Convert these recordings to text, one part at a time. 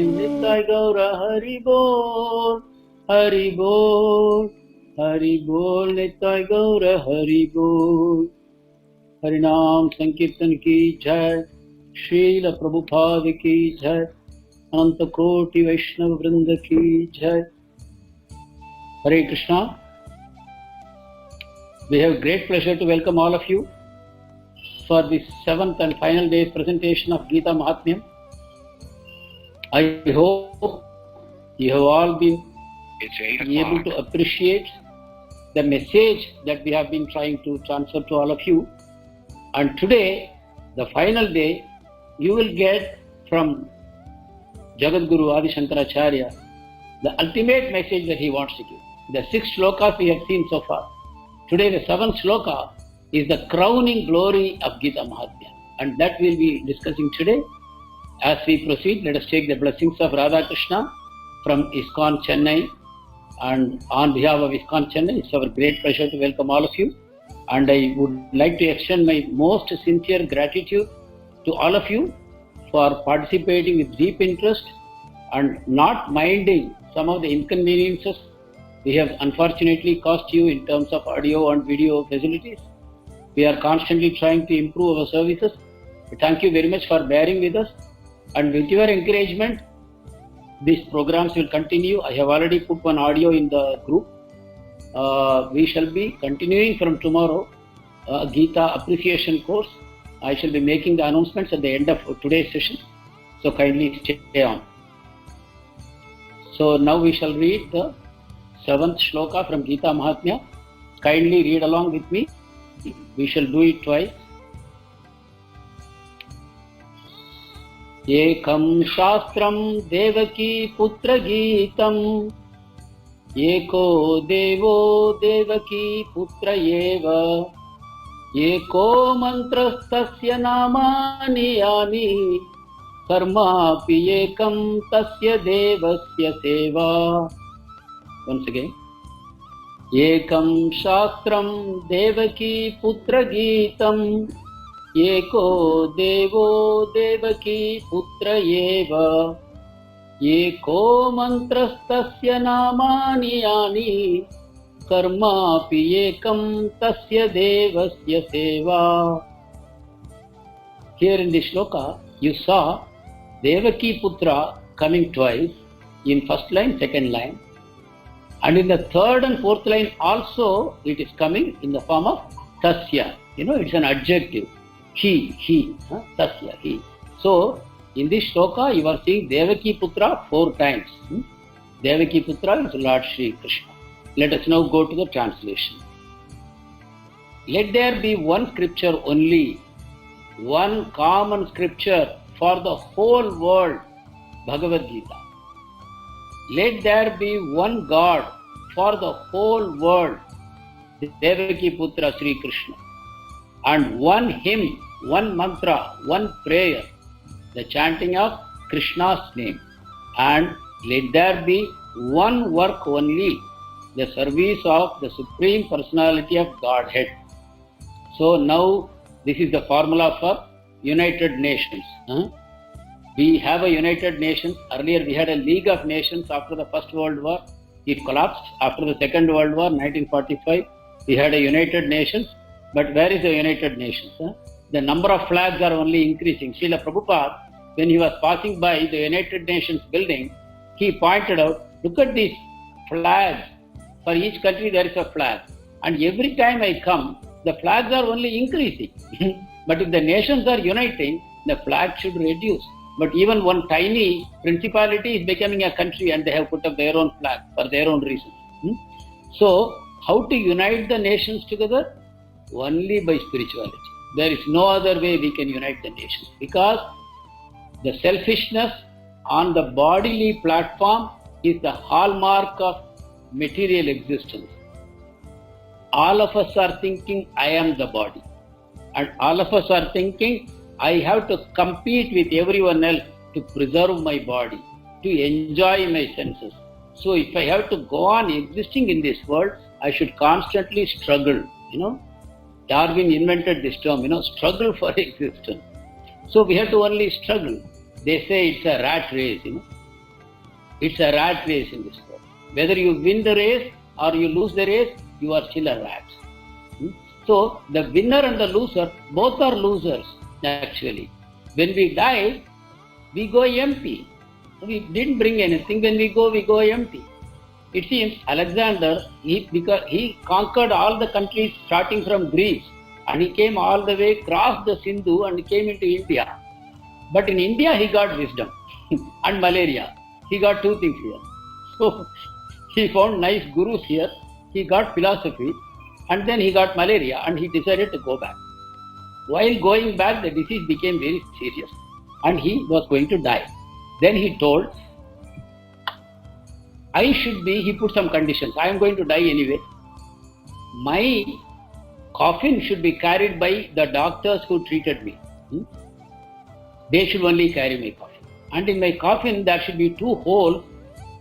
Nitai Gaura Hari Bol, Hari Bol, Hari Bol, Nitai Gaura Hari Bol. Harinam Sankirtan ki jai, Srila Prabhupada ki jai, Ananta Koti Vaishnava Vrinda ki jai. Hare Krishna. We have great pleasure to welcome all of you for the 7th and final day's presentation of Gita Mahatmyam. I hope you have all been able to appreciate the message that we have been trying to transfer to all of you. And today, the final day, you will get from Jagadguru Adi Shankaracharya the ultimate message that he wants to give. The 6 shlokas we have seen so far. Today, the 7th shloka is the crowning glory of Gita Mahatmya, and that we'll be discussing today. As we proceed, let us take the blessings of Radha Krishna from ISKCON Chennai. And on behalf of ISKCON Chennai, it's our great pleasure to welcome all of you. And I would like to extend my most sincere gratitude to all of you for participating with deep interest and not minding some of the inconveniences we have unfortunately caused you in terms of audio and video facilities. We are constantly trying to improve our services. Thank you very much for bearing with us. And with your encouragement, these programs will continue. I have already put one audio in the group. We shall be continuing from tomorrow a Gita appreciation course. I shall be making the announcements at the end of today's session. So kindly stay on. So now we shall read the 7th shloka from Gita Mahatmya. Kindly read along with me. We shall do it twice. Ekam Shastram Devaki Putra Geetam Eko Devo Devaki Putra Eva Eko Mantrastasya Namani Yani Karma Pi Ekam Tasya Devasya Seva. Once again. Ekam Shastram Devaki Putra Geetam Eko Devo Devaki Putra Eva Eko Mantrastasya Namani Yani Karma Pi Ekam Tasya Devasya Seva. Here in this shloka, you saw Devaki Putra coming twice, in first line, second line. And in the 3rd and 4th line also, it is coming in the form of Tasya. You know, it's an adjective. He, Tasya, he. So, in this shloka, you are seeing Devaki Putra 4 times. Devaki Putra is Lord Shri Krishna. Let us now go to the translation. Let there be one scripture only, one common scripture for the whole world, Bhagavad Gita. Let there be one God for the whole world, Devaki Putra Sri Krishna. And one hymn, one mantra, one prayer, the chanting of Krishna's name. And let there be one work only, the service of the Supreme Personality of Godhead. So now this is the formula for United Nations. We have a United Nations. Earlier we had a League of Nations after the First World War. It collapsed. After the Second World War, 1945, we had a United Nations. But where is the United Nations? The number of flags are only increasing. Srila Prabhupada, when he was passing by the United Nations building, he pointed out, look at these flags. For each country there is a flag. And every time I come, the flags are only increasing. But if the nations are uniting, the flag should reduce. But even one tiny principality is becoming a country and they have put up their own flag for their own reasons. So, how to unite the nations together? Only by spirituality. There is no other way we can unite the nations. Because the selfishness on the bodily platform is the hallmark of material existence. All of us are thinking, I am the body. And all of us are thinking, I have to compete with everyone else to preserve my body, to enjoy my senses. So if I have to go on existing in this world, I should constantly struggle. Darwin invented this term, struggle for existence. So we have to only struggle. They say it's a rat race, It's a rat race in this world. Whether you win the race or you lose the race, you are still a rat. So the winner and the loser, both are losers actually. When we die, we go empty. We didn't bring anything. When we go empty. It seems Alexander, because he conquered all the countries starting from Greece, and he came all the way, crossed the Sindhu and came into India. But in India he got wisdom and malaria. He got two things here. So he found nice gurus here, he got philosophy, and then he got malaria and he decided to go back. While going back, the disease became very serious and he was going to die. Then he told, he put some conditions. I am going to die anyway. My coffin should be carried by the doctors who treated me. They should only carry my coffin. And in my coffin, there should be two holes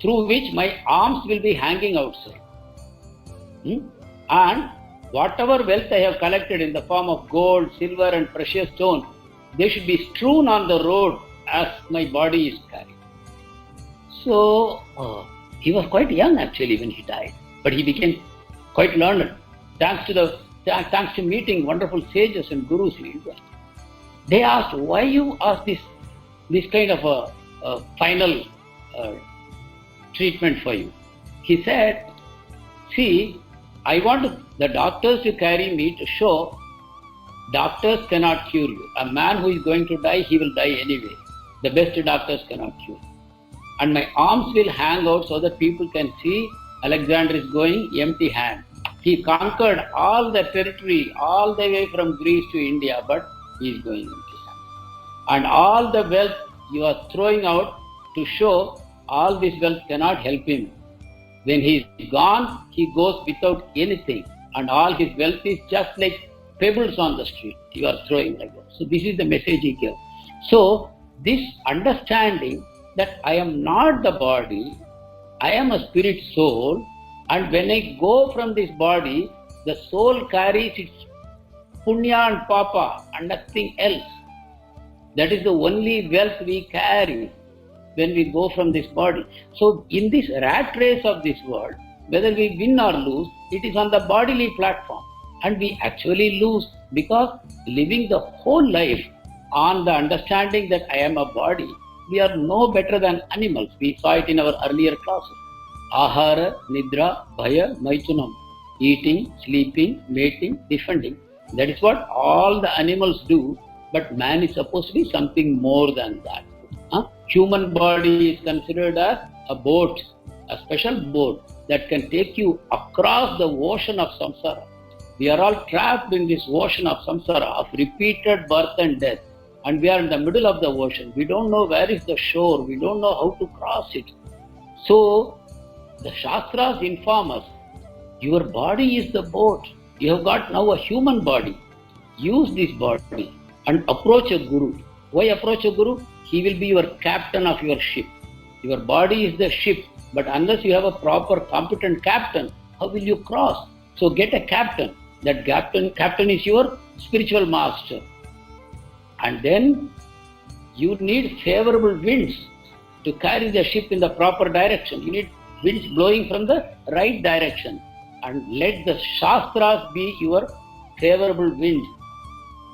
through which my arms will be hanging outside. And whatever wealth I have collected in the form of gold, silver and precious stones, they should be strewn on the road as my body is carried. So, he was quite young actually when he died, but he became quite learned thanks to meeting wonderful sages and gurus in India. They asked, why you ask this kind of a final treatment for you? He said, see, I want the doctors to carry me to show doctors cannot cure you. A man who is going to die, he will die anyway. The best doctors cannot cure. And my arms will hang out so that people can see Alexander is going empty hand. He conquered all the territory all the way from Greece to India, but he is going empty hand. And all the wealth you are throwing out to show all this wealth cannot help him. When he is gone, he goes without anything. And all his wealth is just like pebbles on the street. You are throwing like that. So this is the message he gave. So this understanding that I am not the body, I am a spirit soul, and when I go from this body, the soul carries its punya and papa and nothing else. That is the only wealth we carry when we go from this body. So in this rat race of this world, whether we win or lose, it is on the bodily platform, and we actually lose because living the whole life on the understanding that I am a body, we are no better than animals. We saw it in our earlier classes. Ahara, Nidra, Bhaya, Maitunam. Eating, sleeping, mating, defending. That is what all the animals do, but man is supposed to be something more than that. Human body is considered as a boat, a special boat that can take you across the ocean of samsara. We are all trapped in this ocean of samsara, of repeated birth and death. And we are in the middle of the ocean. We don't know where is the shore. We don't know how to cross it. So, the Shastras inform us, your body is the boat. You have got now a human body. Use this body and approach a guru. Why approach a guru? He will be your captain of your ship. Your body is the ship, but unless you have a proper, competent captain, how will you cross? So get a captain. That captain is your spiritual master. And then you need favorable winds to carry the ship in the proper direction. You need winds blowing from the right direction. And let the Shastras be your favorable wind.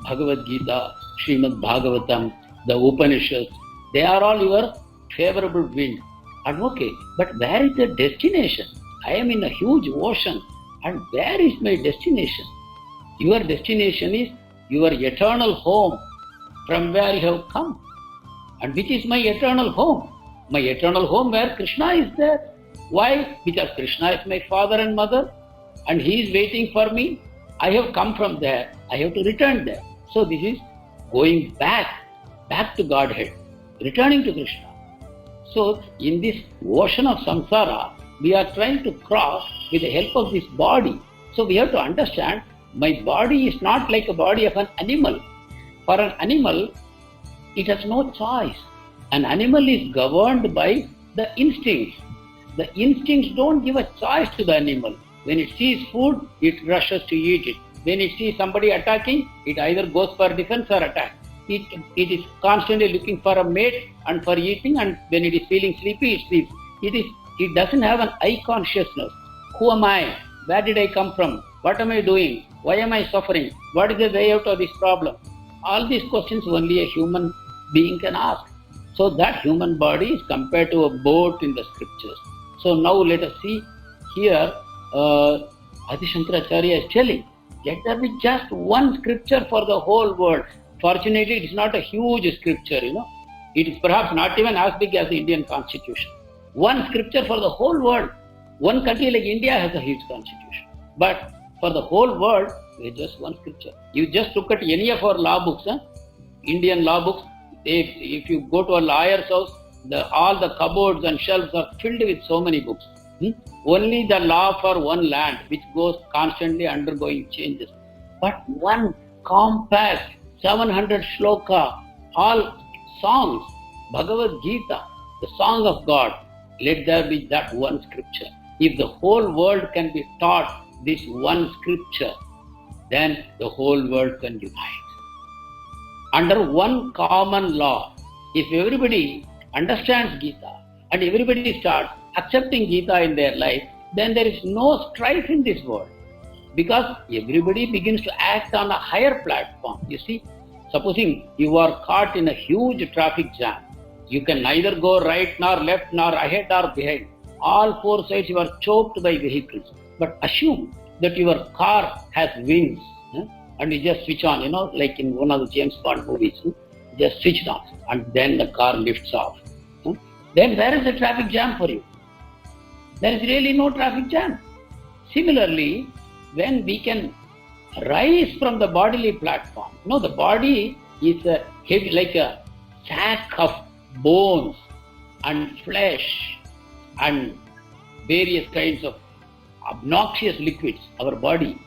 Bhagavad Gita, Srimad Bhagavatam, the Upanishads, they are all your favorable wind. And okay, but where is the destination? I am in a huge ocean. And where is my destination? Your destination is your eternal home, from where you have come. And which is my eternal home? My eternal home where Krishna is there. Why? Because Krishna is my father and mother, and he is waiting for me. I have come from there. I have to return there. So this is going back to Godhead, returning to Krishna. So in this ocean of samsara, we are trying to cross with the help of this body. So we have to understand, my body is not like a body of an animal. For an animal, it has no choice. An animal is governed by the instincts. The instincts don't give a choice to the animal. When it sees food, it rushes to eat it. When it sees somebody attacking, it either goes for defense or attack. It is constantly looking for a mate and for eating, and when it is feeling sleepy, it sleeps. It doesn't have an I consciousness. Who am I? Where did I come from? What am I doing? Why am I suffering? What is the way out of this problem? All these questions only a human being can ask. So that human body is compared to a boat in the scriptures. So now let us see here, Adi Shankaracharya is telling, let there be just one scripture for the whole world. Fortunately, it is not a huge scripture, It is perhaps not even as big as the Indian constitution. One scripture for the whole world. One country like India has a huge constitution. But for the whole world, there is just one scripture. You just look at any of our law books, Indian law books. If you go to a lawyer's house, all the cupboards and shelves are filled with so many books. Only the law for one land, which goes constantly undergoing changes. But one compact 700 shloka, all songs, Bhagavad Gita, the song of God. Let there be that one scripture. If the whole world can be taught this one scripture, then the whole world can unite. Under one common law, if everybody understands Gita and everybody starts accepting Gita in their life, then there is no strife in this world. Because everybody begins to act on a higher platform. You see, supposing you are caught in a huge traffic jam, you can neither go right nor left nor ahead or behind. All four sides you are choked by vehicles. But assume that your car has wings, and you just switch on, like in one of the James Bond movies, just switch it on and then the car lifts off. Then where is the traffic jam for you? There is really no traffic jam. Similarly, when we can rise from the bodily platform, the body is heavy, like a sack of bones and flesh and various kinds of obnoxious liquids. Our body,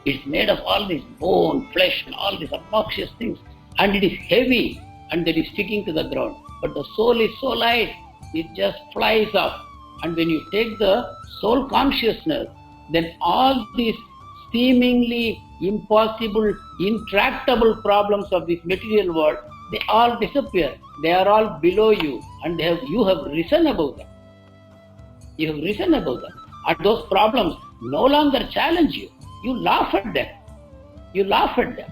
it's made of all this bone, flesh and all these obnoxious things, and it is heavy and that is sticking to the ground. But the soul is so light, it just flies up. And when you take the soul consciousness, then all these seemingly impossible, intractable problems of this material world, they all disappear. They are all below you, and you have risen above them. You have risen above them. And those problems no longer challenge you. You laugh at them. You laugh at them.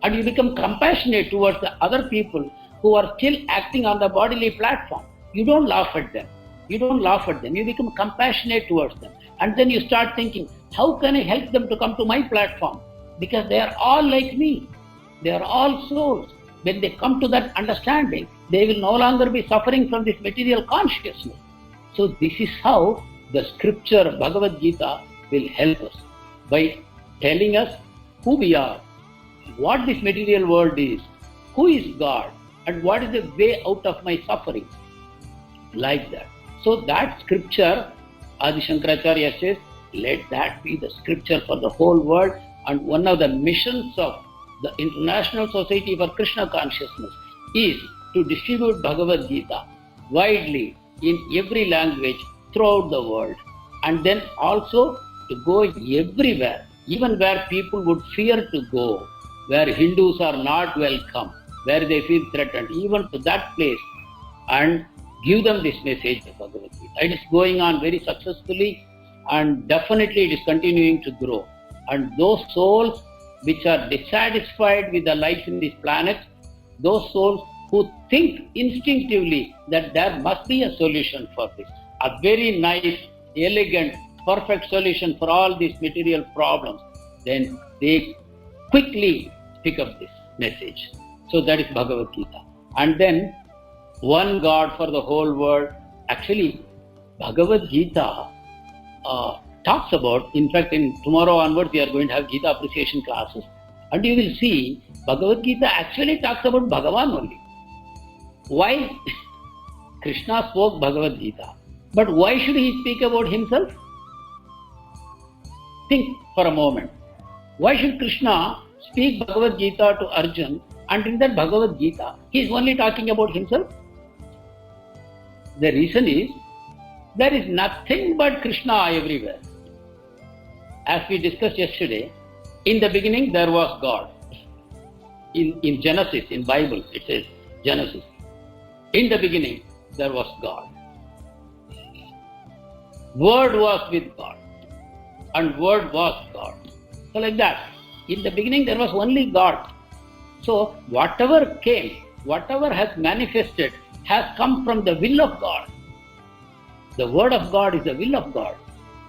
And you become compassionate towards the other people who are still acting on the bodily platform. You don't laugh at them. You don't laugh at them. You become compassionate towards them. And then you start thinking, how can I help them to come to my platform? Because they are all like me. They are all souls. When they come to that understanding, they will no longer be suffering from this material consciousness. So this is how the scripture Bhagavad Gita will help us, by telling us who we are, what this material world is, who is God, and what is the way out of my suffering. Like that. So that scripture, Adi Shankaracharya says, let that be the scripture for the whole world. And one of the missions of the International Society for Krishna Consciousness is to distribute Bhagavad Gita widely in every language throughout the world. And then also to go everywhere, even where people would fear to go, where Hindus are not welcome, where they feel threatened, even to that place, and give them this message of Bhagavad Gita. It is going on very successfully, and definitely it is continuing to grow. And those souls which are dissatisfied with the life in this planet, those souls who think instinctively that there must be a solution for this, a very nice, elegant, perfect solution for all these material problems, then they quickly pick up this message. So that is Bhagavad Gita. And then one God for the whole world. Actually, Bhagavad Gita talks about, in fact, tomorrow onwards we are going to have Gita appreciation classes, and you will see Bhagavad Gita actually talks about Bhagavan only. Why? Krishna spoke Bhagavad Gita, but why should he speak about himself? Think for a moment. Why should Krishna speak Bhagavad Gita to Arjun, and in that Bhagavad Gita he is only talking about himself? The reason is, there is nothing but Krishna everywhere. As we discussed yesterday, in the beginning there was God. In Genesis, in Bible, it says Genesis. In the beginning there was God. Word was with God, and Word was God. So like that. In the beginning there was only God. So whatever came, whatever has manifested, has come from the will of God. The Word of God is the will of God.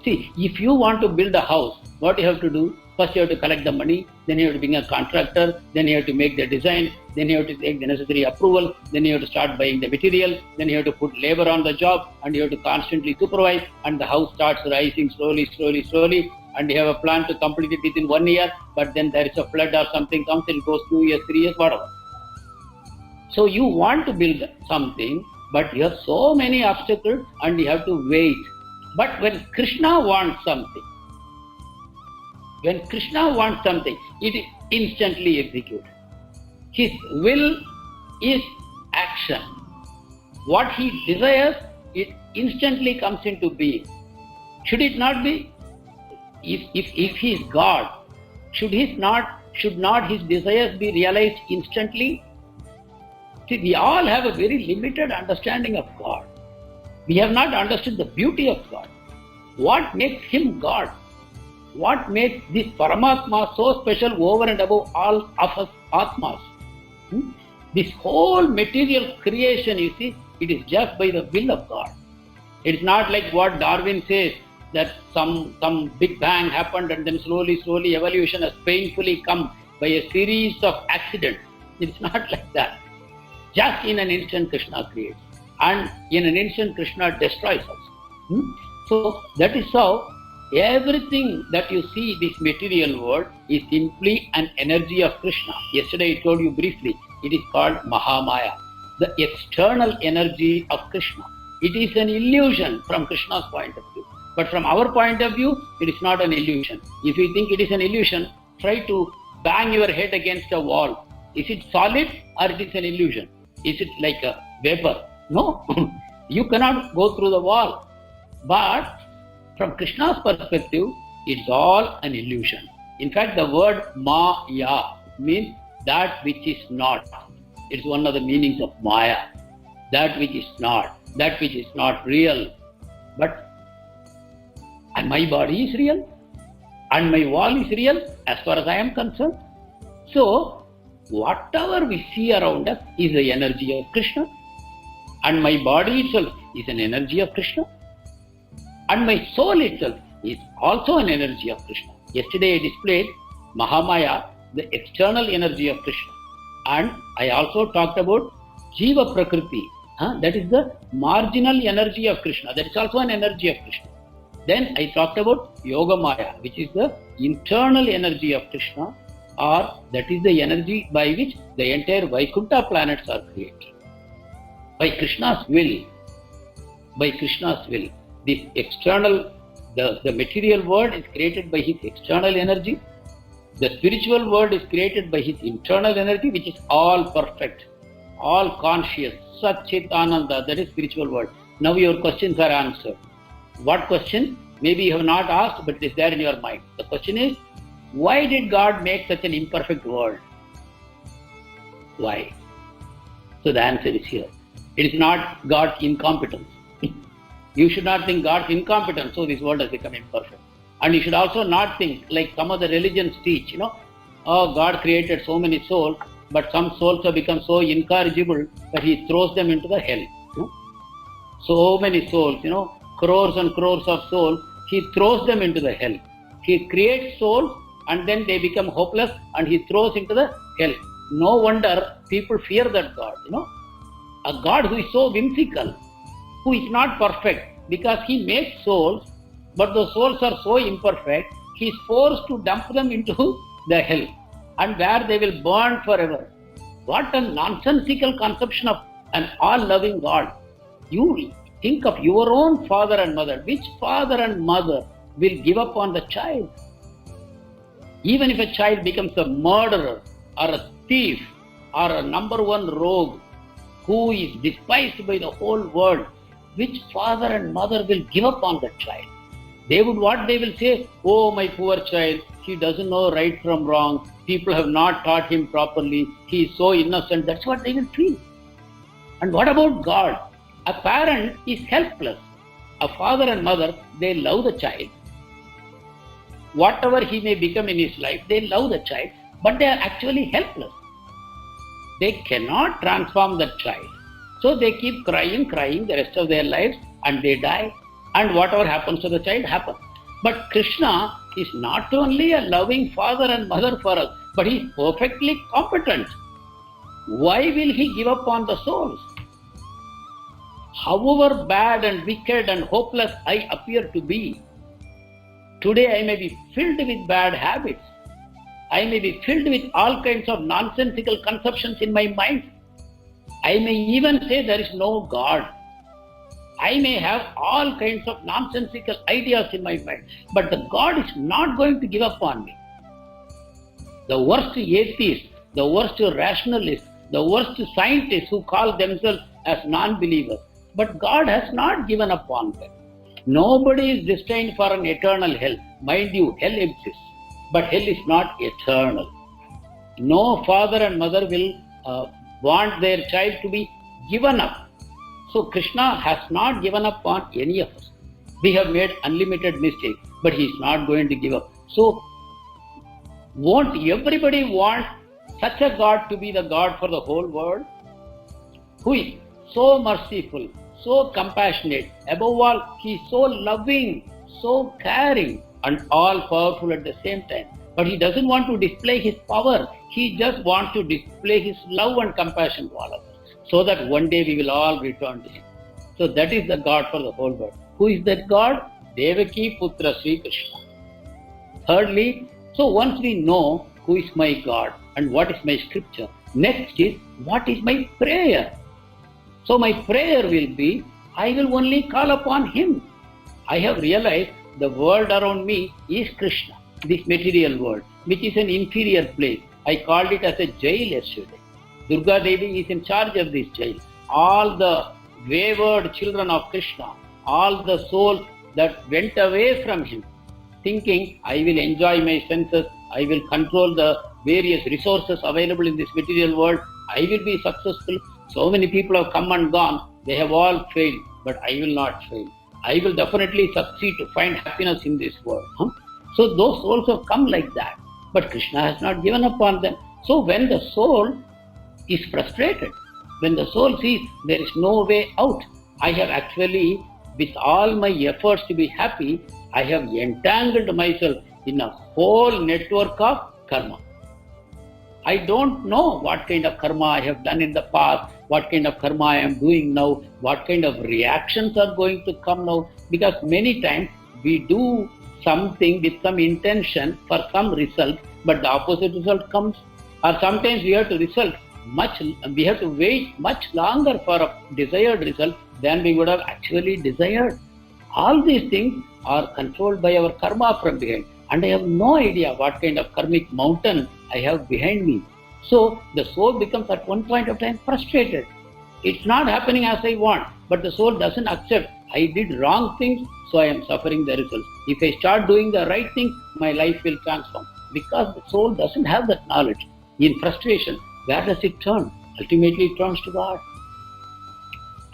See, if you want to build a house, what you have to do? First you have to collect the money, then you have to bring a contractor, then you have to make the design, then you have to take the necessary approval, then you have to start buying the material, then you have to put labor on the job, and you have to constantly supervise, and the house starts rising slowly, and you have a plan to complete it within 1 year, but then there is a flood or something comes and it goes 2 years, 3 years, whatever. So you want to build something, but you have so many obstacles and you have to wait. But when Krishna wants something, it is instantly executed. His will is action. What he desires, it instantly comes into being. Should it not be? If he is God, should not his desires be realized instantly? See, we all have a very limited understanding of God. We have not understood the beauty of God. What makes him God? What makes this Paramatma so special over and above all of us Atmas? This whole material creation, you see, it is just by the will of God. It is not like what Darwin says, that some big bang happened and then slowly evolution has painfully come by a series of accidents. It is not like that. Just in an instant Krishna creates, and in an instant Krishna destroys us. So that is how everything that you see this material world is simply an energy of Krishna. Yesterday I told you briefly, it is called Mahamaya, the external energy of Krishna. It is an illusion from Krishna's point of view. But from our point of view, it is not an illusion. If you think it is an illusion, try to bang your head against a wall. Is it solid or it is an illusion? Is it like a vapor? No, you cannot go through the wall. But from Krishna's perspective, it's all an illusion. In fact, the word Maya means that which is not. It's one of the meanings of Maya. That which is not real. But and my body is real, and my wall is real as far as I am concerned. So, whatever we see around us is the energy of Krishna, and my body itself is an energy of Krishna, and my soul itself is also an energy of Krishna. Yesterday I displayed Mahamaya, the external energy of Krishna, and I also talked about Jiva Prakriti, that is the marginal energy of Krishna, that is also an energy of Krishna. Then I talked about Yoga Maya, which is the internal energy of Krishna, or that is the energy by which the entire Vaikuntha planets are created. By Krishna's will, this external, the material world is created by his external energy. The spiritual world is created by his internal energy, which is all perfect, all conscious, Sat Chit Ananda, that is spiritual world. Now your questions are answered. What question? Maybe you have not asked, but it is there in your mind. The question is, why did God make such an imperfect world? Why? So the answer is here. It is not God's incompetence. You should not think God's incompetence, so this world has become imperfect. And you should also not think, like some of the religions teach, oh, God created so many souls, but some souls have become so incorrigible that he throws them into the hell. So many souls, crores and crores of souls, he throws them into the hell. He creates souls and then they become hopeless and he throws into the hell. No wonder people fear that God, a God who is so whimsical, who is not perfect, because he makes souls, but the souls are so imperfect, he is forced to dump them into the hell, and where they will burn forever. What a nonsensical conception of an all-loving God. You think of your own father and mother. Which father and mother will give up on the child? Even if a child becomes a murderer or a thief or a number one rogue who is despised by the whole world, which father and mother will give up on that child? They will say, oh, my poor child, he doesn't know right from wrong. People have not taught him properly. He is so innocent. That's what they will feel. And what about God? A parent is helpless. a father and mother, they love the child. Whatever he may become in his life, they love the child, but they are actually helpless. They cannot transform that child. So they keep crying the rest of their lives, and they die. And whatever happens to the child happens. But Krishna is not only a loving father and mother for us, but he is perfectly competent. Why will he give up on the souls? However bad and wicked and hopeless I appear to be, today I may be filled with bad habits. I may be filled with all kinds of nonsensical conceptions in my mind. I may even say there is no God. I may have all kinds of nonsensical ideas in my mind, but the God is not going to give up on me. The worst atheists, the worst rationalists, the worst scientists who call themselves as non-believers, but God has not given up on them. Nobody is destined for an eternal hell. Mind you, hell exists, but hell is not eternal. No father and mother will want their child to be given up. So Krishna has not given up on any of us. We have made unlimited mistakes, but he is not going to give up. So won't everybody want such a God to be the God for the whole world? Who is so merciful, so compassionate, above all, he is so loving, so caring, and all powerful at the same time. But he doesn't want to display his power. He just wants to display his love and compassion to all of us, so that one day we will all return to him. So that is the God for the whole world. Who is that God? Devaki Putra Sri Krishna. Thirdly, so once we know who is my God and what is my scripture, next is what is my prayer. So my prayer will be, I will only call upon him. I have realized the world around me is Krishna, this material world, which is an inferior place. I called it as a jail yesterday. Durga Devi is in charge of this jail. All the wayward children of Krishna, all the souls that went away from him, thinking, I will enjoy my senses, I will control the various resources available in this material world, I will be successful. So many people have come and gone, they have all failed, but I will not fail. I will definitely succeed to find happiness in this world. So those souls have come like that, but Krishna has not given up on them. So when the soul is frustrated, when the soul sees there is no way out, I have actually, with all my efforts to be happy, I have entangled myself in a whole network of karma. I don't know what kind of karma I have done in the past, what kind of karma I am doing now, what kind of reactions are going to come now, because many times we do something with some intention for some result, but the opposite result comes. Or sometimes we have to wait much longer for a desired result than we would have actually desired. All these things are controlled by our karma from behind, and I have no idea what kind of karmic mountain I have behind me. So the soul becomes at one point of time frustrated. It's not happening as I want, but the soul doesn't accept. I did wrong things, so I am suffering the results. If I start doing the right things, my life will transform. Because the soul doesn't have that knowledge. In frustration, where does it turn? Ultimately it turns to God.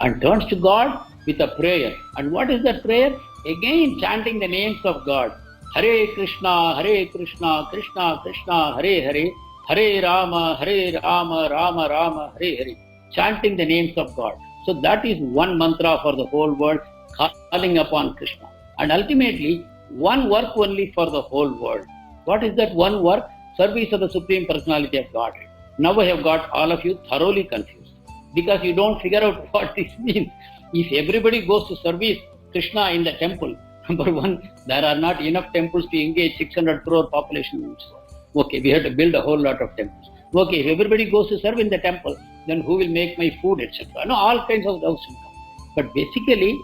And turns to God with a prayer. And what is that prayer? Again chanting the names of God. Hare Krishna, Krishna Krishna, Hare Hare, Hare Rama, Rama Rama, Hare Hare. Chanting the names of God. So that is one mantra for the whole world, calling upon Krishna. And ultimately, one work only for the whole world. What is that one work? Service of the Supreme Personality of Godhead. Now I have got all of you thoroughly confused, because you don't figure out what this means. If everybody goes to service Krishna in the temple, number one, there are not enough temples to engage 600 crore population in this world. Okay, we have to build a whole lot of temples. Okay, if everybody goes to serve in the temple, then who will make my food, etc. No, all kinds of doubts will come. But basically,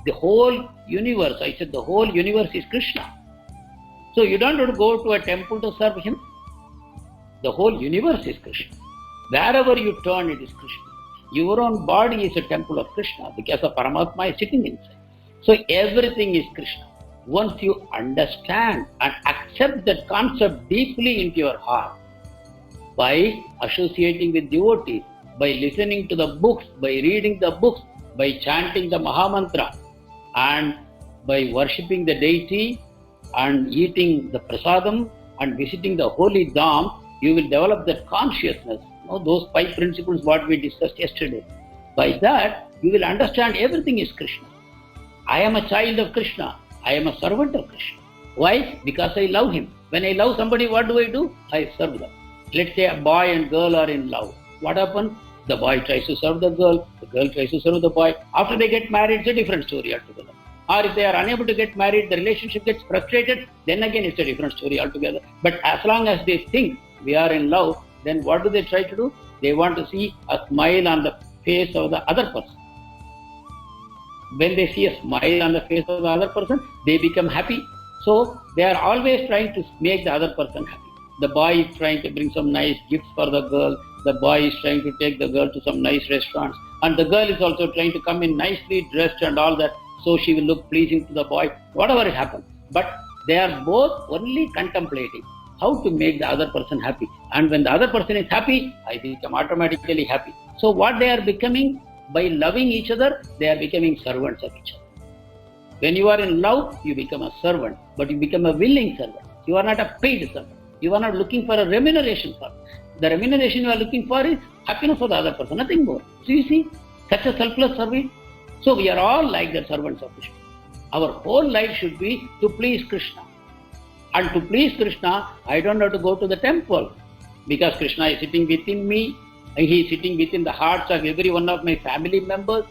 the whole universe, I said the whole universe is Krishna. So you don't have to go to a temple to serve him. The whole universe is Krishna. Wherever you turn, it is Krishna. Your own body is a temple of Krishna, because the Paramatma is sitting inside. So everything is Krishna. Once you understand and accept that concept deeply into your heart, by associating with devotees, by listening to the books, by reading the books, by chanting the Mahamantra, And by worshipping the deity and eating the prasadam and visiting the holy dham, you will develop that consciousness. Those 5 principles what we discussed yesterday. By that, you will understand everything is Krishna. I am a child of Krishna. I am a servant of Krishna. Why? Because I love him. When I love somebody, what do? I serve them. Let's say a boy and girl are in love. What happens? The boy tries to serve the girl tries to serve the boy. After they get married, it's a different story altogether. Or if they are unable to get married, the relationship gets frustrated, then again it's a different story altogether. But as long as they think we are in love, then what do they try to do? They want to see a smile on the face of the other person. When they see a smile on the face of the other person, they become happy. So they are always trying to make the other person happy. The boy is trying to bring some nice gifts for the girl. The boy is trying to take the girl to some nice restaurants. And the girl is also trying to come in nicely dressed and all that, so she will look pleasing to the boy, whatever it happens. But they are both only contemplating how to make the other person happy. And when the other person is happy, I become automatically happy. So what they are becoming, by loving each other, they are becoming servants of each other. When you are in love, you become a servant, but you become a willing servant. You are not a paid servant. You are not looking for a remuneration for it. The remuneration you are looking for is happiness of the other person, nothing more. So you see, such a selfless service. So we are all like the servants of Krishna. Our whole life should be to please Krishna. And to please Krishna, I don't have to go to the temple, because Krishna is sitting within me. He is sitting within the hearts of every one of my family members.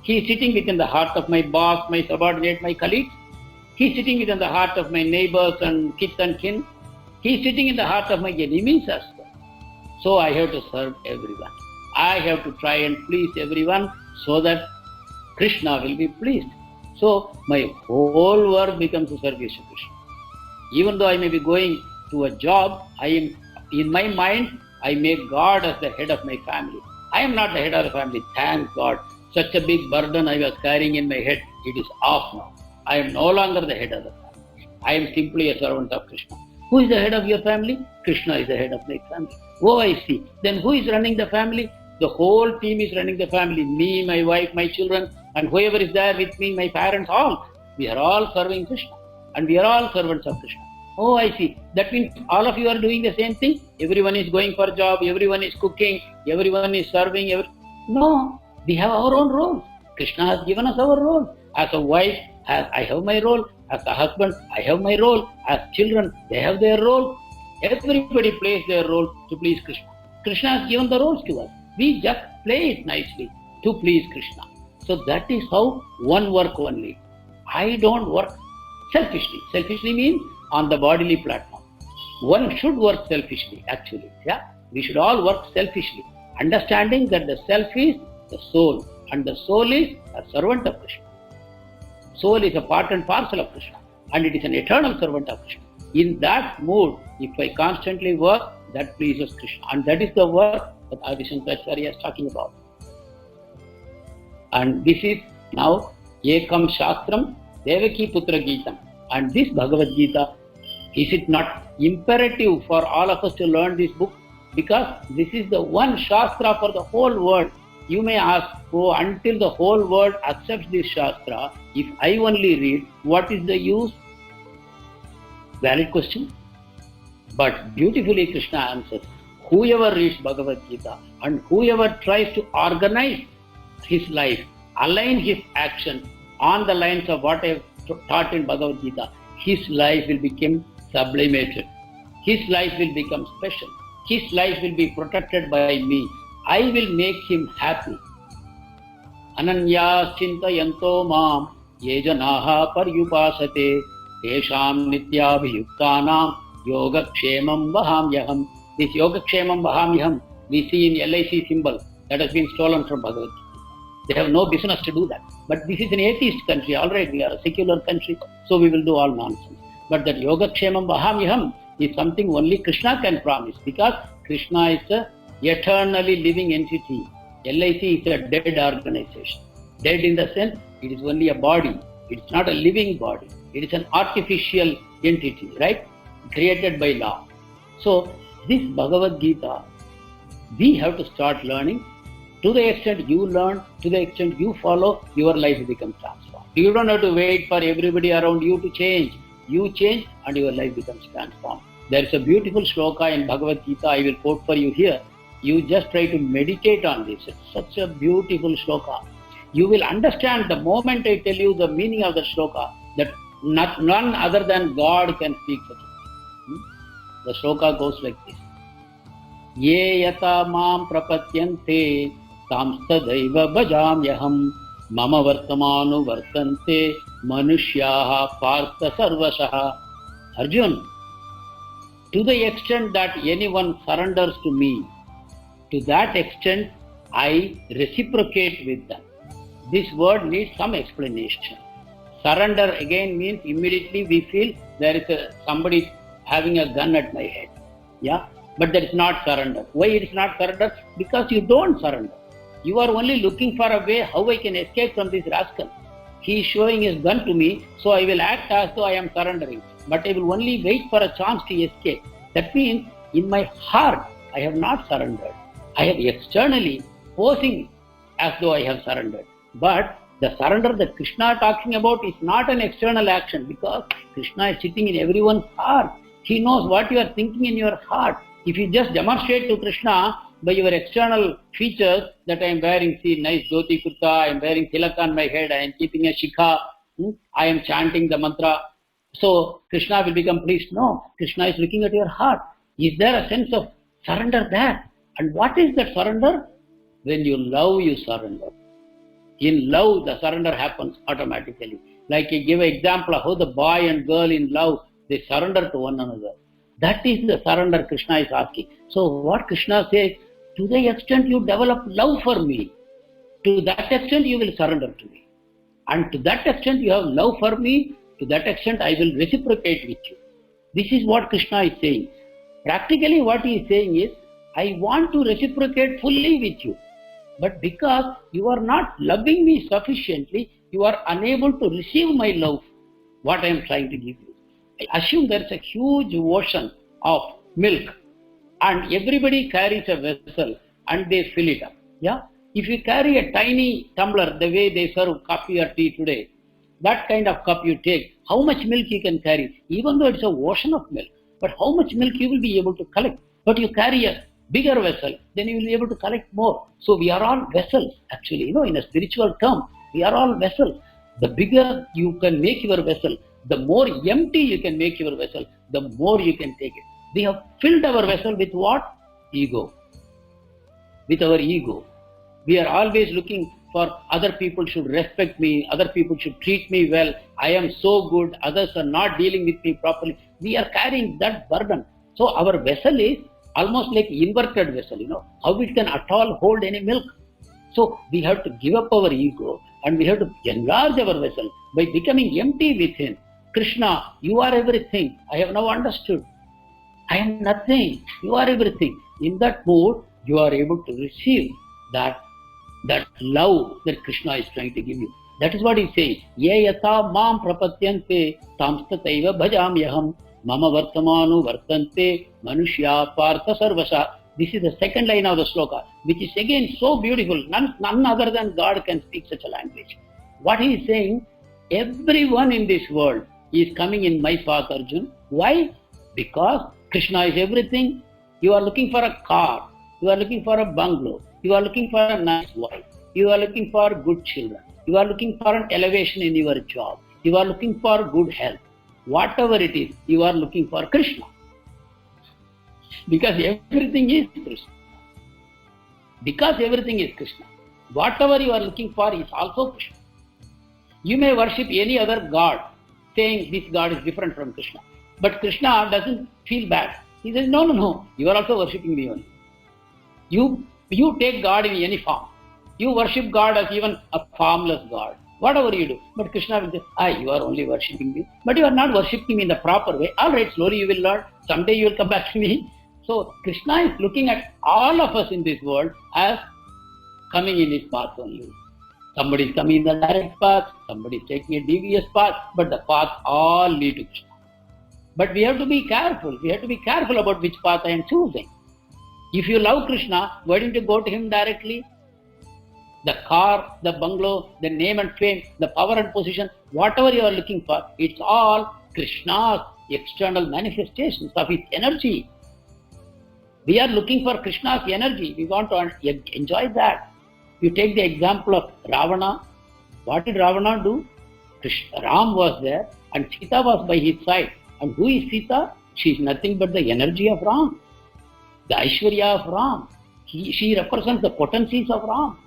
He is sitting within the heart of my boss, my subordinate, my colleagues. He is sitting within the heart of my neighbors and kith and kin. He is sitting in the heart of my enemies as well. So I have to serve everyone. I have to try and please everyone so that Krishna will be pleased. So my whole work becomes a service to Krishna. Even though I may be going to a job, in my mind, I make God as the head of my family. I am not the head of the family, thank God. Such a big burden I was carrying in my head, it is off now. I am no longer the head of the family. I am simply a servant of Krishna. Who is the head of your family? Krishna is the head of my family. Oh, I see. Then who is running the family? The whole team is running the family. Me, my wife, my children, and whoever is there with me, my parents, all. We are all serving Krishna. And we are all servants of Krishna. Oh, I see. That means all of you are doing the same thing? Everyone is going for a job, everyone is cooking, everyone is serving. No, we have our own roles. Krishna has given us our role. As a wife, I have my role. As a husband, I have my role. As children, they have their role. Everybody plays their role to please Krishna. Krishna has given the roles to us. We just play it nicely to please Krishna. So that is how one work only. I don't work selfishly. Selfishly means on the bodily platform. One should work selfishly, actually. Yeah, we should all work selfishly, understanding that the self is the soul, and the soul is a servant of Krishna. Soul is a part and parcel of Krishna, and it is an eternal servant of Krishna. In that mood, if I constantly work, that pleases Krishna, and that is the work that Adi Shankaracharya is talking about. And this is now Ekam Shastram Devaki Putra Geetam. And this Bhagavad Gita, is it not imperative for all of us to learn this book? Because this is the one Shastra for the whole world. You may ask, oh, until the whole world accepts this Shastra, if I only read, what is the use? Valid question. But beautifully Krishna answers, whoever reads Bhagavad Gita and whoever tries to organize his life, align his action on the lines of what I have taught in Bhagavad Gita, his life will become sublimated. His life will become special. His life will be protected by me. I will make him happy. Ananyas chintayanto mam yejanaha paryupasate tesham nityabhiyuktanam yogakshemam vahamyaham. This yogakshemam vahamyaham we see in LIC symbol that has been stolen from Bhagavad Gita. They have no business to do that. But this is an atheist country. All right, we are a secular country, so we will do all nonsense. But that yogakshemam vahamyaham is something only Krishna can promise, because Krishna is a eternally living entity. LIC is a dead organization. Dead in the sense, it is only a body. It is not a living body. It is an artificial entity, right? Created by law. So, this Bhagavad Gita, we have to start learning. To the extent you learn, to the extent you follow, your life becomes transformed. You don't have to wait for everybody around you to change. You change and your life becomes transformed. There is a beautiful shloka in Bhagavad Gita I will quote for you here. You just try to meditate on this. It's such a beautiful shloka. You will understand the moment I tell you the meaning of the shloka that none other than God can speak such a thing. The shloka goes like this. Ye yata mam prapatyante tamstadaiva bhajamyaham mama vartamanu vartante manushyaha partha sarvashaha. Arjun, to the extent that anyone surrenders to me, to that extent I reciprocate with them. This word needs some explanation. Surrender again means immediately we feel there is somebody having a gun at my head. Yeah? But that is not surrender. Why it is not surrender? Because you don't surrender. You are only looking for a way how I can escape from this rascal. He is showing his gun to me, so I will act as though I am surrendering. But I will only wait for a chance to escape. That means in my heart I have not surrendered. I have externally posing as though I have surrendered. But the surrender that Krishna is talking about is not an external action, because Krishna is sitting in everyone's heart. He knows what you are thinking in your heart. If you just demonstrate to Krishna by your external features that I am wearing, see, nice dhoti kurta, I am wearing tilak on my head, I am keeping a shikha, I am chanting the mantra, so Krishna will become pleased. No, Krishna is looking at your heart. Is there a sense of surrender there? And what is that surrender? When you love, you surrender. In love, the surrender happens automatically. Like I give an example of how the boy and girl in love, they surrender to one another. That is the surrender Krishna is asking. So what Krishna says, to the extent you develop love for me, to that extent you will surrender to me. And to that extent you have love for me, to that extent I will reciprocate with you. This is what Krishna is saying. Practically what he is saying is, I want to reciprocate fully with you. But because you are not loving me sufficiently, you are unable to receive my love, what I am trying to give you. I assume there is a huge ocean of milk and everybody carries a vessel and they fill it up. Yeah? If you carry a tiny tumbler, the way they serve coffee or tea today, that kind of cup you take, how much milk you can carry? Even though it's an ocean of milk, but how much milk you will be able to collect? But you carry a bigger vessel, then you will be able to collect more. So we are all vessels actually, in a spiritual term, we are all vessels. The bigger you can make your vessel, the more empty you can make your vessel, the more you can take it. We have filled our vessel with what? Ego. With our ego. We are always looking for other people should respect me, other people should treat me well, I am so good, others are not dealing with me properly. We are carrying that burden. So our vessel is almost like inverted vessel, how it can at all hold any milk. So we have to give up our ego and we have to enlarge our vessel by becoming empty within. Krishna, you are everything. I have now understood. I am nothing. You are everything. In that mood, you are able to receive that love that Krishna is trying to give you. That is what he is saying. Ye yata mam prapatyante tamstataiva bhajamyaham mama vartamanu vartante manushya partha sarvasa. This is the second line of the sloka, which is again so beautiful. None other than God can speak such a language. What he is saying, everyone in this world is coming in my path, Arjun. Why? Because Krishna is everything. You are looking for a car. You are looking for a bungalow. You are looking for a nice wife. You are looking for good children. You are looking for an elevation in your job. You are looking for good health. Whatever it is, you are looking for Krishna. Because everything is Krishna. Because everything is Krishna. Whatever you are looking for is also Krishna. You may worship any other god, saying this god is different from Krishna. But Krishna doesn't feel bad. He says, no, you are also worshipping me only. You take God in any form. You worship God as even a formless God. Whatever you do. But Krishna will say, you are only worshipping me. But you are not worshipping me in the proper way. All right, slowly you will learn. Someday you will come back to me. So Krishna is looking at all of us in this world as coming in his path only. Somebody is coming in the direct path, somebody is taking a devious path, but the paths all lead to Krishna. But we have to be careful. We have to be careful about which path I am choosing. If you love Krishna, why don't you go to him directly? The car, the bungalow, the name and fame, the power and position, whatever you are looking for, it's all Krishna's external manifestations of his energy. We are looking for Krishna's energy. We want to enjoy that. You take the example of Ravana. What did Ravana do? Ram was there and Sita was by his side. And who is Sita? She is nothing but the energy of Ram, the Aishwarya of Ram. She represents the potencies of Ram.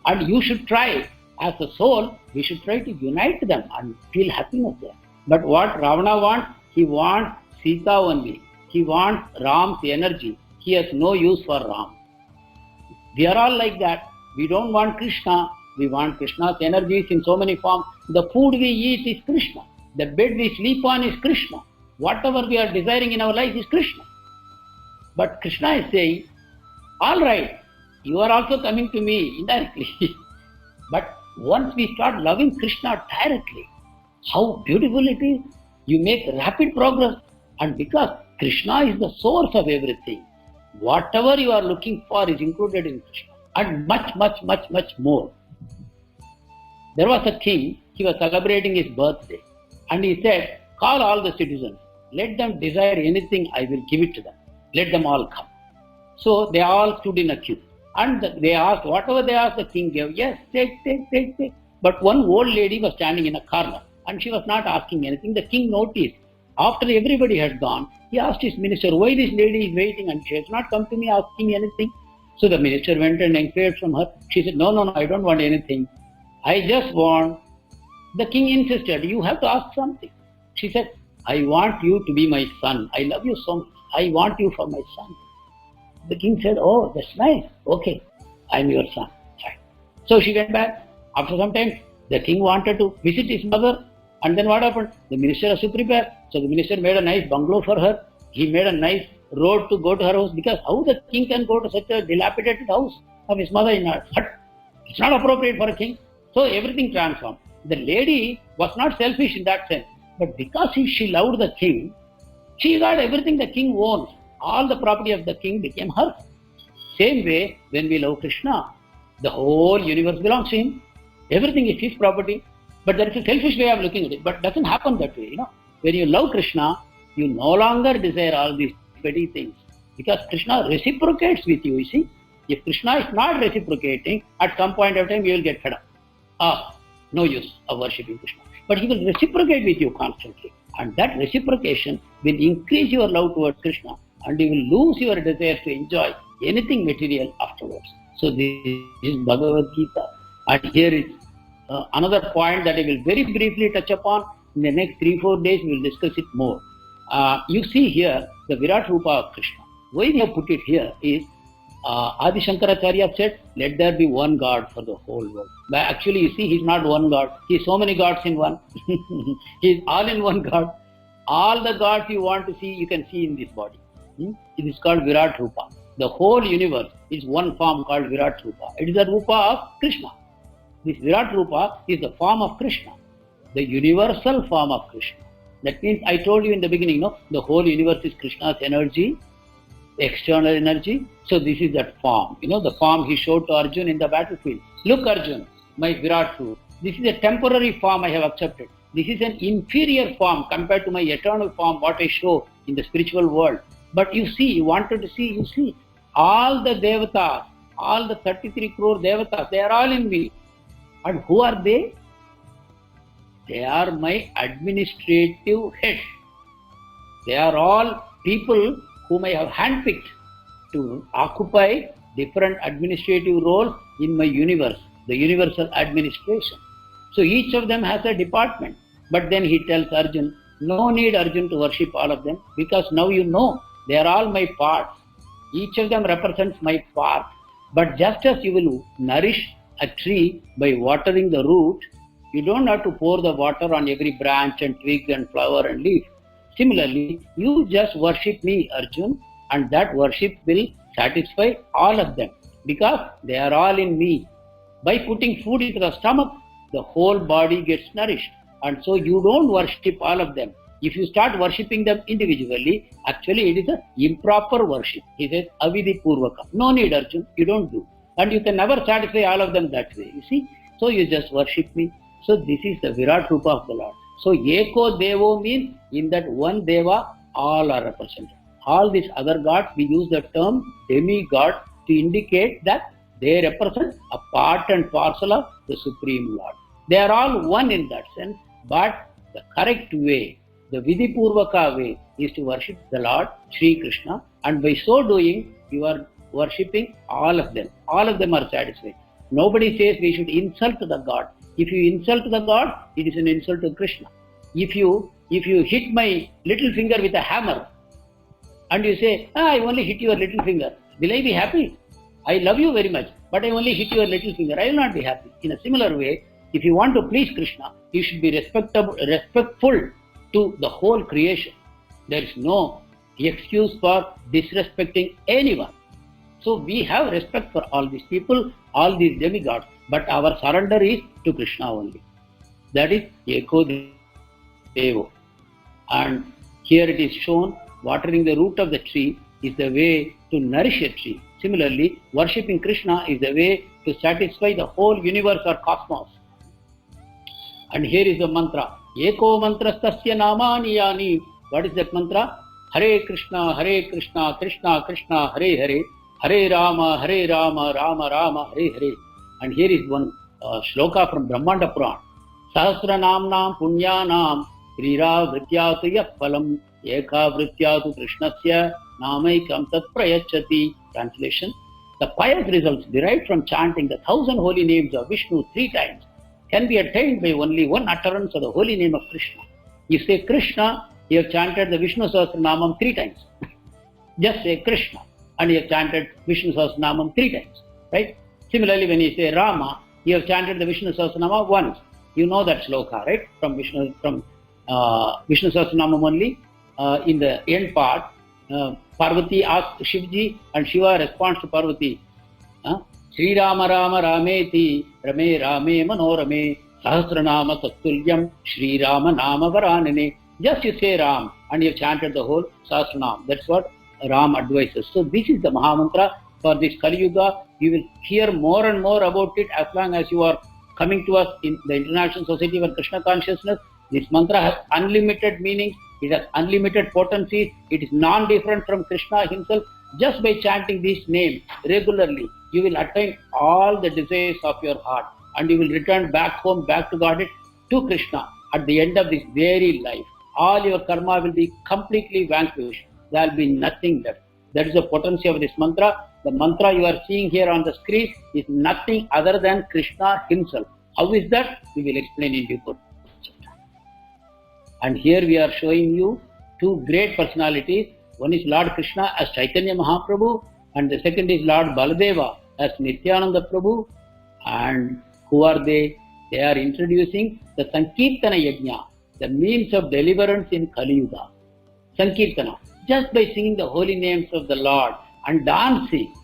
And you should try, as a soul, we should try to unite them and feel happiness there. But what Ravana wants? He wants Sita only. He wants Ram's energy. He has no use for Ram. We are all like that. We don't want Krishna. We want Krishna's energies in so many forms. The food we eat is Krishna. The bed we sleep on is Krishna. Whatever we are desiring in our life is Krishna. But Krishna is saying, all right, you are also coming to me indirectly. But once we start loving Krishna directly, how beautiful it is. You make rapid progress. And because Krishna is the source of everything, whatever you are looking for is included in Krishna. And much, much, much, much more. There was a king, he was celebrating his birthday. And he said, call all the citizens. Let them desire anything, I will give it to them. Let them all come. So they all stood in a queue. And they asked, whatever they asked, the king gave. Yes, take. But one old lady was standing in a corner. And she was not asking anything. The king noticed. After everybody had gone, he asked his minister, why this lady is waiting and she has not come to me asking anything. So the minister went and inquired from her. She said, no, I don't want anything. I just want. The king insisted, you have to ask something. She said, I want you to be my son. I love you so much. I want you for my son. The king said, oh, that's nice. Okay, I'm your son. Fine. So she went back. After some time, the king wanted to visit his mother. And then what happened? The minister has to prepare. So the minister made a nice bungalow for her. He made a nice road to go to her house. Because how the king can go to such a dilapidated house of his mother in her hut? It's not appropriate for a king. So everything transformed. The lady was not selfish in that sense. But because she loved the king, she got everything the king owns. All the property of the king became hers. Same way, when we love Krishna, the whole universe belongs to him. Everything is his property. But there is a selfish way of looking at it. But it doesn't happen that way, When you love Krishna, you no longer desire all these petty things. Because Krishna reciprocates with you, see. If Krishna is not reciprocating, at some point of time you will get fed up. No use of worshipping Krishna. But he will reciprocate with you constantly. And that reciprocation will increase your love towards Krishna. And you will lose your desire to enjoy anything material afterwards. So this is Bhagavad Gita. And here is another point that I will very briefly touch upon. In the next 3-4 days, we will discuss it more. You see here the Virat Rupa of Krishna. Why we have put it here is Adi Shankaracharya said, let there be one God for the whole world. But actually, you see, he is not one God. He is so many gods in one. He is all in one God. All the gods you want to see, you can see in this body. It is called Virat Rupa. The whole universe is one form called Virat Rupa. It is the Rupa of Krishna. This Virat Rupa is the form of Krishna, the universal form of Krishna. That means, I told you in the beginning, the whole universe is Krishna's energy, the external energy. So this is that form, the form he showed to Arjun in the battlefield. Look, Arjun, my Virat Rupa. This is a temporary form I have accepted. This is an inferior form compared to my eternal form, what I show in the spiritual world. But you see, you wanted to see, you see. All the devatas, all the 33 crore devatas, they are all in me. And who are they? They are my administrative heads. They are all people whom I have handpicked to occupy different administrative roles in my universe, the universal administration. So each of them has a department. But then he tells Arjun, no need Arjun to worship all of them, because now you know they are all my parts. Each of them represents my part. But just as you will nourish a tree by watering the root, you don't have to pour the water on every branch and twig and flower and leaf. Similarly, you just worship me, Arjun, and that worship will satisfy all of them, because they are all in me. By putting food into the stomach, the whole body gets nourished. And so you don't worship all of them. If you start worshipping them individually, actually it is an improper worship. He says, Avidhi Purvaka. No need, Arjun, you don't do. and you can never satisfy all of them that way, you see. So you just worship me. So this is the Virat Rupa of the Lord. So Eko Devo means in that one Deva all are represented. All these other gods, we use the term demigod to indicate that they represent a part and parcel of the Supreme Lord. They are all one in that sense, but the correct way, the Vidipurvaka way, is to worship the Lord Sri Krishna, and by so doing, you are worshipping all of them. All of them are satisfied. Nobody says we should insult the God. If you insult the God, it is an insult to Krishna. If you hit my little finger with a hammer, and you say, I only hit your little finger, will I be happy? I love you very much, but I only hit your little finger. I will not be happy. In a similar way, if you want to please Krishna, you should be respectful to the whole creation. There is no excuse for disrespecting anyone. So we have respect for all these people, all these demigods, but our surrender is to Krishna only. That is Eko Devo. And here it is shown, watering the root of the tree is the way to nourish a tree. Similarly, worshipping Krishna is the way to satisfy the whole universe or cosmos. And here is the mantra. Eko mantrastasya namani yani. What is that mantra? Hare Krishna, Krishna Krishna, Hare Hare, Hare Rama, Rama Rama, Hare Hare. And here is one shloka from Brahmanda Purana. Sahasra namnam punyanam Krira vrityatu yappalam Eka vrityatu Krishnasya namaikam tat prayachati. Translation: the pious results derived from chanting the 1,000 holy names of Vishnu 3 times can be attained by only one utterance of the holy name of Krishna. You say Krishna, you have chanted the Vishnu Sahasranamam 3 times. Just say Krishna, and you have chanted Vishnu Sahasranamam 3 times. Right? Similarly, when you say Rama, you have chanted the Vishnu Sahasranamam once. You know that shloka, right? From Vishnu Sahasranamam only. In the end part, Parvati asks Shivji, and Shiva responds to Parvati. Sri Rama Rama Rameti Rame Rame Manorame Sahasranama Tattulyam Sri Rama Nama Varanane. Just you say Ram, and you have chanted the whole Sahasranam. That's what Ram advises. So this is the Mahamantra for this Kali Yuga. You will hear more and more about it as long as you are coming to us in the International Society for Krishna Consciousness. This mantra has unlimited meaning. It has unlimited potency. It is non-different from Krishna himself. Just by chanting these names regularly, you will attain all the desires of your heart, and you will return back home, back to Godhead, to Krishna at the end of this very life. All your karma will be completely vanquished. There will be nothing left. That is the potency of this mantra. The mantra you are seeing here on the screen is nothing other than Krishna himself. How is that? We will explain in due course. And here we are showing you 2 great personalities. One is Lord Krishna as Chaitanya Mahaprabhu, and the second is Lord Baladeva as Nityananda Prabhu. And who are they? They are introducing the Sankirtana Yajna, the means of deliverance in Kali Yuga. Sankirtana, just by singing the holy names of the Lord and dancing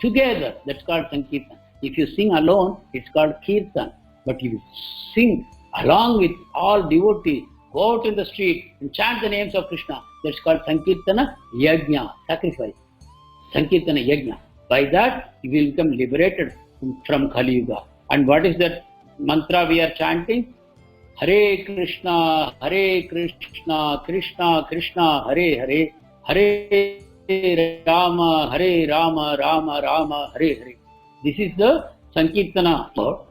together, that's called Sankirtana. If you sing alone, it's called Kirtan. But if you sing along with all devotees, go out in the street and chant the names of Krishna, that's called Sankirtana Yajna, sacrifice. Sankirtana Yajna. By that, you will become liberated from Kali Yuga. And what is that mantra we are chanting? Hare Krishna, Krishna Krishna, Hare Hare, Hare Rama, Rama Rama, Hare Hare. This is the Sankirtana for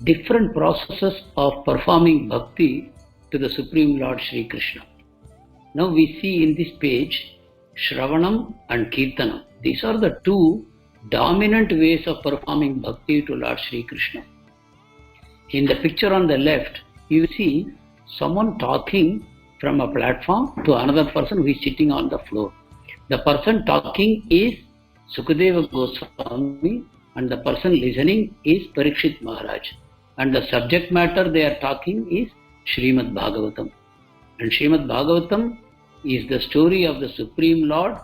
different processes of performing bhakti to the Supreme Lord Sri Krishna. Now we see in this page Shravanam and Kirtanam. These are the 2 dominant ways of performing bhakti to Lord Sri Krishna. In the picture on the left, you see someone talking from a platform to another person who is sitting on the floor. The person talking is Sukadeva Goswami, and the person listening is Parikshit Maharaj. And the subject matter they are talking is Srimad Bhagavatam. And Srimad Bhagavatam is the story of the Supreme Lord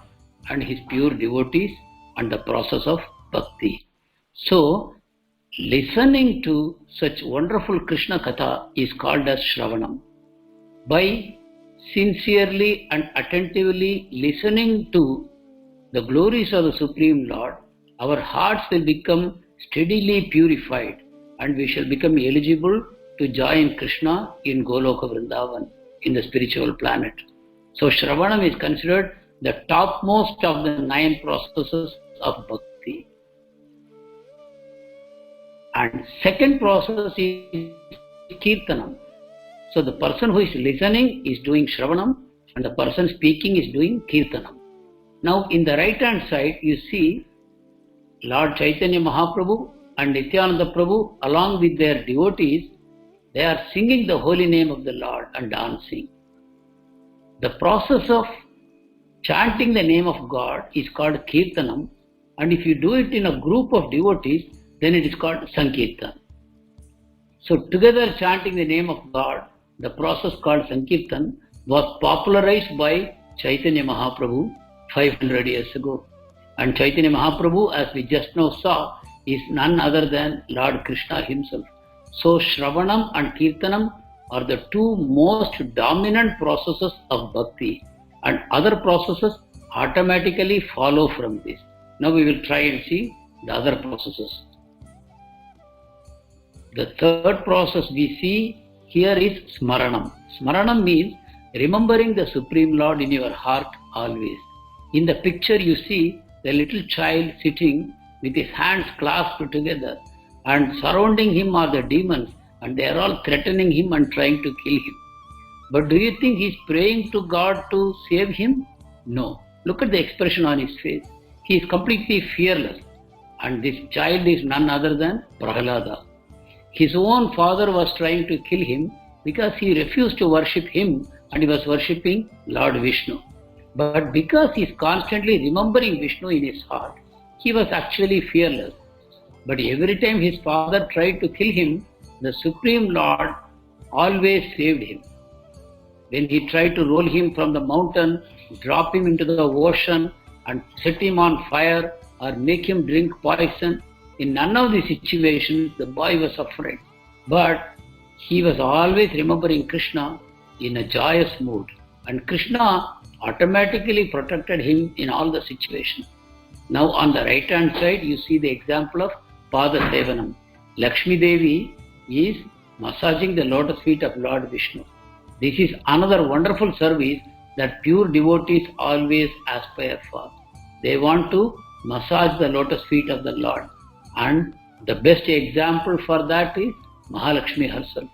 and his pure devotees and the process of bhakti. So, listening to such wonderful Krishna Katha is called as Shravanam. By sincerely and attentively listening to the glories of the Supreme Lord our hearts will become steadily purified and we shall become eligible to join Krishna in Goloka Vrindavan, in the spiritual planet. So Shravanam is considered the topmost of the 9 processes of bhakti. And second process is Kirtanam. So the person who is listening is doing Shravanam and the person speaking is doing Kirtanam. Now in the right hand side you see Lord Chaitanya Mahaprabhu and Nityananda Prabhu along with their devotees, they are singing the holy name of the Lord and dancing. The process of chanting the name of God is called Kirtanam, and if you do it in a group of devotees, then it is called Sankirtan. So together chanting the name of God, the process called Sankirtan was popularized by Chaitanya Mahaprabhu 500 years ago. And Chaitanya Mahaprabhu, as we just now saw, is none other than Lord Krishna himself. So Shravanam and Kirtanam are the 2 most dominant processes of bhakti, and other processes automatically follow from this. Now we will try and see the other processes. The third process we see here is Smaranam. Smaranam means remembering the Supreme Lord in your heart always. In the picture you see the little child sitting with his hands clasped together, and surrounding him are the demons, and they are all threatening him and trying to kill him. But do you think he is praying to God to save him? No. Look at the expression on his face. He is completely fearless. And this child is none other than Prahlada. His own father was trying to kill him because he refused to worship him and he was worshipping Lord Vishnu. But because he is constantly remembering Vishnu in his heart, he was actually fearless. But every time his father tried to kill him, the Supreme Lord always saved him. When he tried to roll him from the mountain, drop him into the ocean and set him on fire or make him drink poison, in none of these situations the boy was afraid. But he was always remembering Krishna in a joyous mood. And Krishna automatically protected him in all the situations. Now on the right hand side you see the example of Pada Sevanam. Lakshmi Devi is massaging the lotus feet of Lord Vishnu. This is another wonderful service that pure devotees always aspire for. They want to massage the lotus feet of the Lord. And the best example for that is Mahalakshmi herself.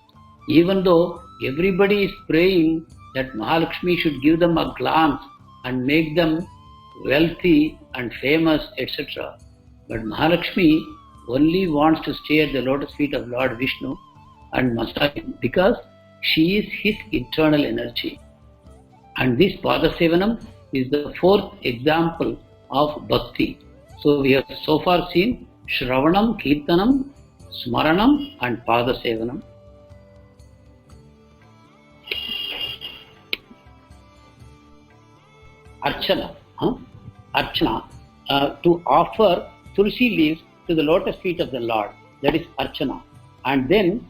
Even though everybody is praying that Mahalakshmi should give them a glance and make them wealthy and famous, etc. But Mahalakshmi only wants to stay at the lotus feet of Lord Vishnu and massage him because she is his internal energy. And this Padasevanam is the 4th example of bhakti. So we have so far seen Shravanam, Kirtanam, Smaranam and Padasevanam. Archana. Archana. To offer tulsi leaves to the lotus feet of the Lord. That is Archana. And then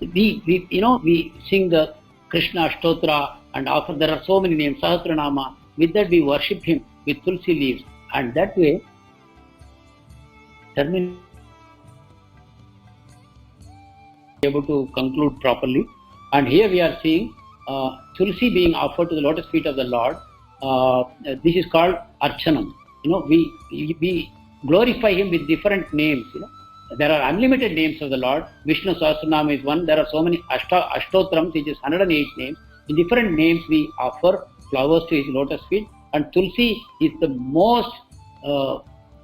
we sing the Krishna Ashtotra and offer, there are so many names, Sahasranama. With that we worship him with tulsi leaves. And that way, able to conclude properly. And here we are seeing tulsi being offered to the lotus feet of the Lord. This is called Archanam. We glorify him with different names. There are unlimited names of the Lord. Vishnu Sahasranama is one. There are so many Ashtotrams, which is 108 names. In different names we offer flowers to his lotus feet. And tulsi is the most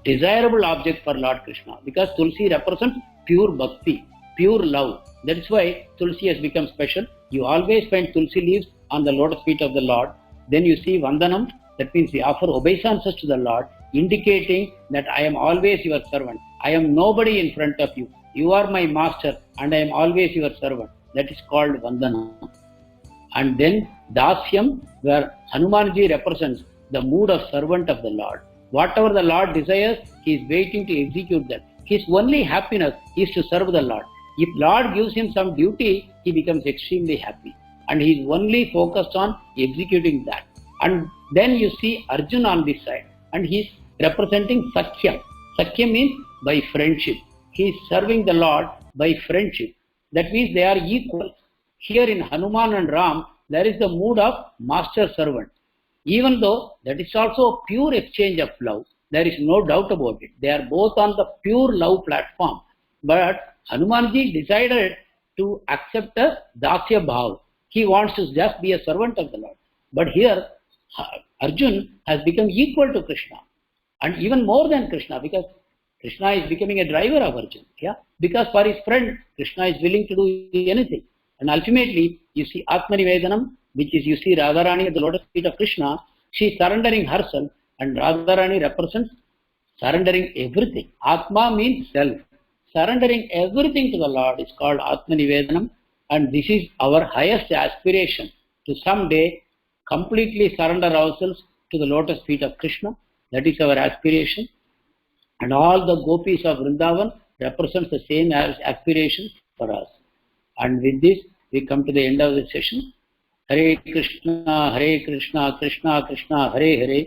desirable object for Lord Krishna because tulsi represents pure bhakti, pure love. That is why tulsi has become special. You always find tulsi leaves on the lotus feet of the Lord. Then you see Vandanam, that means we offer obeisances to the Lord, indicating that I am always your servant. I am nobody in front of you. You are my master and I am always your servant. That is called Vandanam. And then Dasyam, where Hanumanji represents the mood of servant of the Lord. Whatever the Lord desires, he is waiting to execute that. His only happiness is to serve the Lord. If Lord gives him some duty, he becomes extremely happy. And he is only focused on executing that. And then you see Arjuna on this side. And his representing Sakya. Sakya means by friendship. He is serving the Lord by friendship. That means they are equal. Here in Hanuman and Ram, there is the mood of master-servant. Even though that is also a pure exchange of love, there is no doubt about it. They are both on the pure love platform. But Hanumanji decided to accept a Dasya Bhav. He wants to just be a servant of the Lord. But here, Arjun has become equal to Krishna. And even more than Krishna, because Krishna is becoming a driver of Arjun. Yeah? Because for his friend, Krishna is willing to do anything. And ultimately, you see Atmanivedanam, which is, you see Radharani at the lotus feet of Krishna, she is surrendering herself, and Radharani represents surrendering everything. Atma means self. Surrendering everything to the Lord is called Atmanivedanam, and this is our highest aspiration, to someday completely surrender ourselves to the lotus feet of Krishna. That is our aspiration. And all the gopis of Vrindavan represents the same as aspiration for us. And with this, we come to the end of the session. Hare Krishna, Krishna Krishna, Hare Hare,